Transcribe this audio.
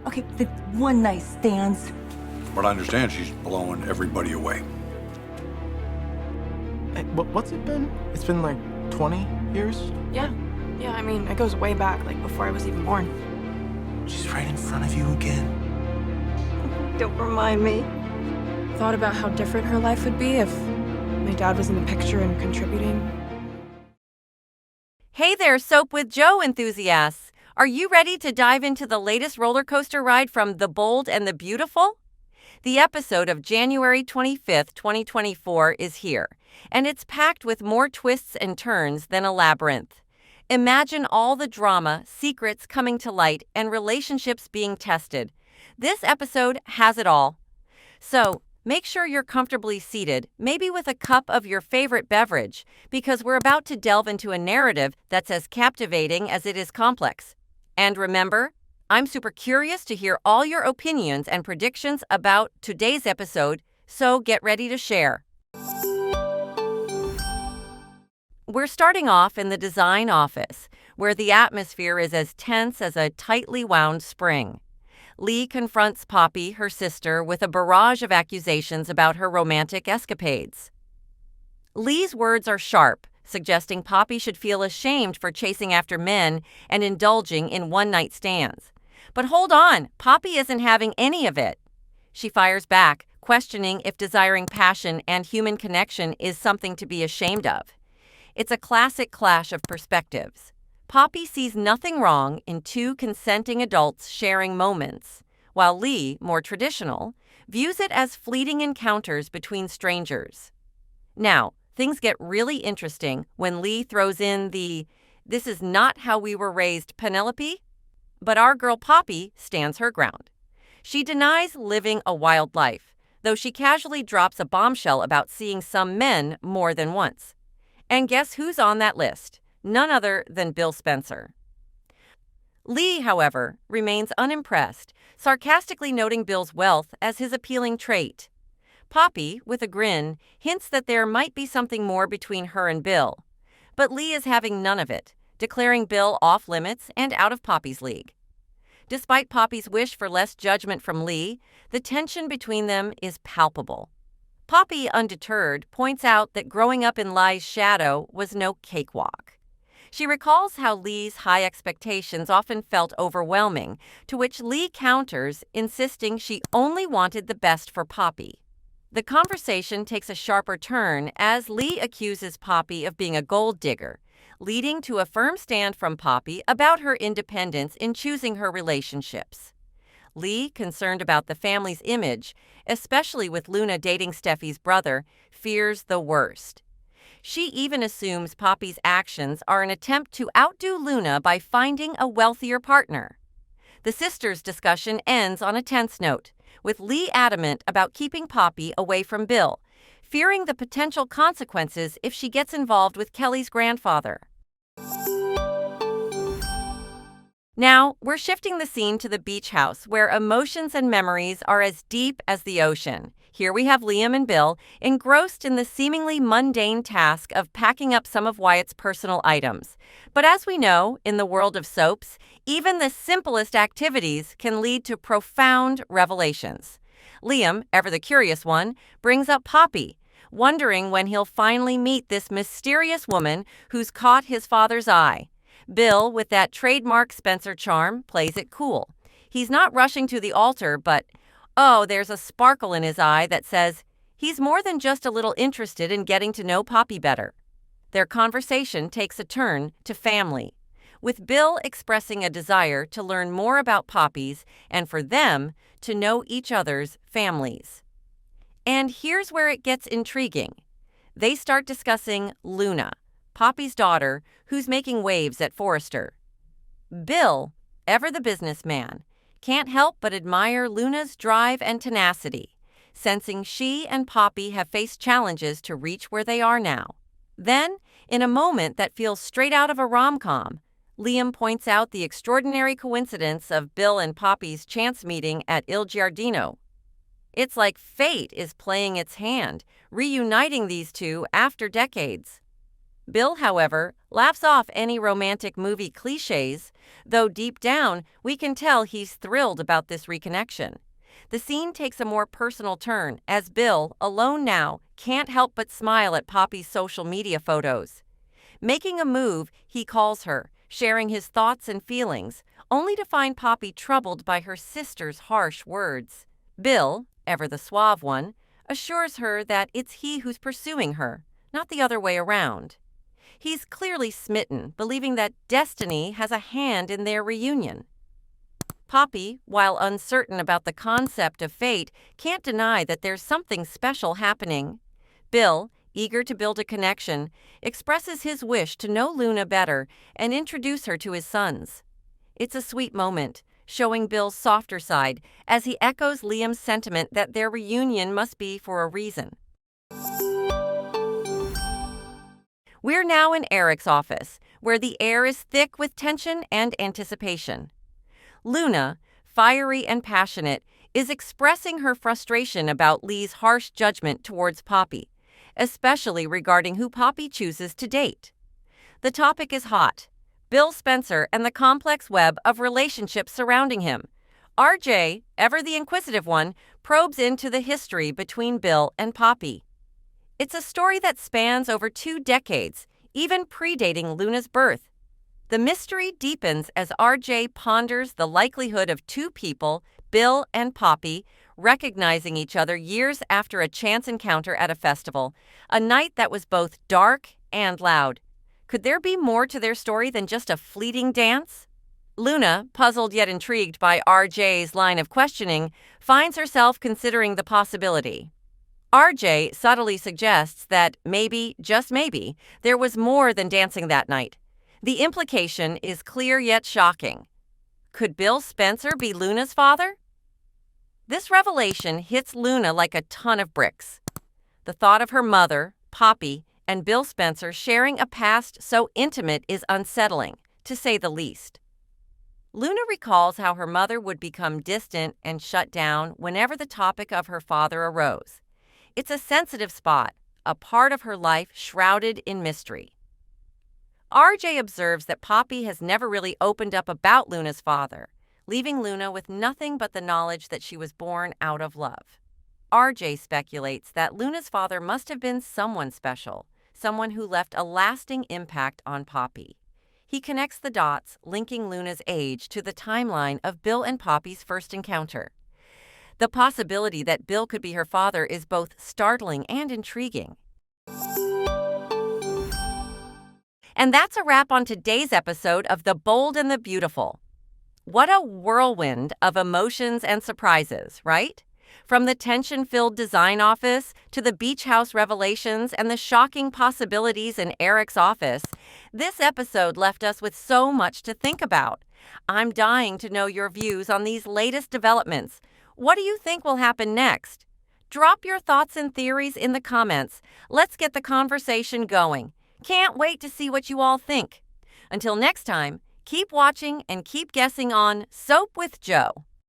Okay, the one night stands. But I understand she's blowing everybody away. Hey, what's it been? It's been like 20 years? Yeah, I mean, it goes way back, like before I was even born. She's right in front of you again. Don't remind me. Thought about how different her life would be if my dad was in the picture and contributing. Hey there, Soap with Joe enthusiasts! Are you ready to dive into the latest roller coaster ride from The Bold and the Beautiful? The episode of January 25th, 2024 is here, and it's packed with more twists and turns than a labyrinth. Imagine all the drama, secrets coming to light, and relationships being tested. This episode has it all. So, make sure you're comfortably seated, maybe with a cup of your favorite beverage, because we're about to delve into a narrative that's as captivating as it is complex. And remember, I'm super curious to hear all your opinions and predictions about today's episode, so get ready to share. We're starting off in the design office, where the atmosphere is as tense as a tightly wound spring. Lee confronts Poppy, her sister, with a barrage of accusations about her romantic escapades. Lee's words are sharp, suggesting Poppy should feel ashamed for chasing after men and indulging in one-night stands. But hold on, Poppy isn't having any of it. She fires back, questioning if desiring passion and human connection is something to be ashamed of. It's a classic clash of perspectives. Poppy sees nothing wrong in two consenting adults sharing moments, while Lee, more traditional, views it as fleeting encounters between strangers. Now, things get really interesting when Lee throws in the "this is not how we were raised" Penelope. But our girl Poppy stands her ground. She denies living a wild life, though she casually drops a bombshell about seeing some men more than once. And guess who's on that list? None other than Bill Spencer. Lee, however, remains unimpressed, sarcastically noting Bill's wealth as his appealing trait. Poppy, with a grin, hints that there might be something more between her and Bill. But Lee is having none of it, declaring Bill off limits and out of Poppy's league. Despite Poppy's wish for less judgment from Lee, the tension between them is palpable. Poppy, undeterred, points out that growing up in Lee's shadow was no cakewalk. She recalls how Lee's high expectations often felt overwhelming, to which Lee counters, insisting she only wanted the best for Poppy. The conversation takes a sharper turn as Lee accuses Poppy of being a gold digger, leading to a firm stand from Poppy about her independence in choosing her relationships. Lee, concerned about the family's image, especially with Luna dating Steffi's brother, fears the worst. She even assumes Poppy's actions are an attempt to outdo Luna by finding a wealthier partner. The sisters' discussion ends on a tense note, with Lee adamant about keeping Poppy away from Bill, fearing the potential consequences if she gets involved with Kelly's grandfather. Now, we're shifting the scene to the beach house, where emotions and memories are as deep as the ocean. Here we have Liam and Bill engrossed in the seemingly mundane task of packing up some of Wyatt's personal items. But as we know, in the world of soaps, even the simplest activities can lead to profound revelations. Liam, ever the curious one, brings up Poppy, wondering when he'll finally meet this mysterious woman who's caught his father's eye. Bill, with that trademark Spencer charm, plays it cool. He's not rushing to the altar, but, there's a sparkle in his eye that says he's more than just a little interested in getting to know Poppy better. Their conversation takes a turn to family, with Bill expressing a desire to learn more about Poppy's and for them to know each other's families. And here's where it gets intriguing. They start discussing Luna, Poppy's daughter, who's making waves at Forrester. Bill, ever the businessman, can't help but admire Luna's drive and tenacity, sensing she and Poppy have faced challenges to reach where they are now. Then, in a moment that feels straight out of a rom-com, Liam points out the extraordinary coincidence of Bill and Poppy's chance meeting at Il Giardino. It's like fate is playing its hand, reuniting these two after decades. Bill, however, laughs off any romantic movie cliches, though deep down we can tell he's thrilled about this reconnection. The scene takes a more personal turn as Bill, alone now, can't help but smile at Poppy's social media photos. Making a move, he calls her, sharing his thoughts and feelings, only to find Poppy troubled by her sister's harsh words. Bill, ever the suave one, assures her that it's he who's pursuing her, not the other way around. He's clearly smitten, believing that destiny has a hand in their reunion. Poppy, while uncertain about the concept of fate, can't deny that there's something special happening. Bill, eager to build a connection, expresses his wish to know Luna better and introduce her to his sons. It's a sweet moment, showing Bill's softer side as he echoes Liam's sentiment that their reunion must be for a reason. We're now in Eric's office, where the air is thick with tension and anticipation. Luna, fiery and passionate, is expressing her frustration about Lee's harsh judgment towards Poppy, especially regarding who Poppy chooses to date. The topic is hot: Bill Spencer and the complex web of relationships surrounding him. RJ, ever the inquisitive one, probes into the history between Bill and Poppy. It's a story that spans over 2 decades, even predating Luna's birth. The mystery deepens as RJ ponders the likelihood of 2 people, Bill and Poppy, recognizing each other years after a chance encounter at a festival, a night that was both dark and loud. Could there be more to their story than just a fleeting dance? Luna, puzzled yet intrigued by RJ's line of questioning, finds herself considering the possibility. RJ subtly suggests that maybe, just maybe, there was more than dancing that night. The implication is clear yet shocking. Could Bill Spencer be Luna's father? This revelation hits Luna like a ton of bricks. The thought of her mother, Poppy, and Bill Spencer sharing a past so intimate is unsettling, to say the least. Luna recalls how her mother would become distant and shut down whenever the topic of her father arose. It's a sensitive spot, a part of her life shrouded in mystery. RJ observes that Poppy has never really opened up about Luna's father, leaving Luna with nothing but the knowledge that she was born out of love. RJ speculates that Luna's father must have been someone special, someone who left a lasting impact on Poppy. He connects the dots, linking Luna's age to the timeline of Bill and Poppy's first encounter. The possibility that Bill could be her father is both startling and intriguing. And that's a wrap on today's episode of The Bold and the Beautiful. What a whirlwind of emotions and surprises, right? From the tension-filled design office to the beach house revelations and the shocking possibilities in Eric's office, this episode left us with so much to think about. I'm dying to know your views on these latest developments. What do you think will happen next? Drop your thoughts and theories in the comments. Let's get the conversation going. Can't wait to see what you all think. Until next time, keep watching and keep guessing on Soap with Joe.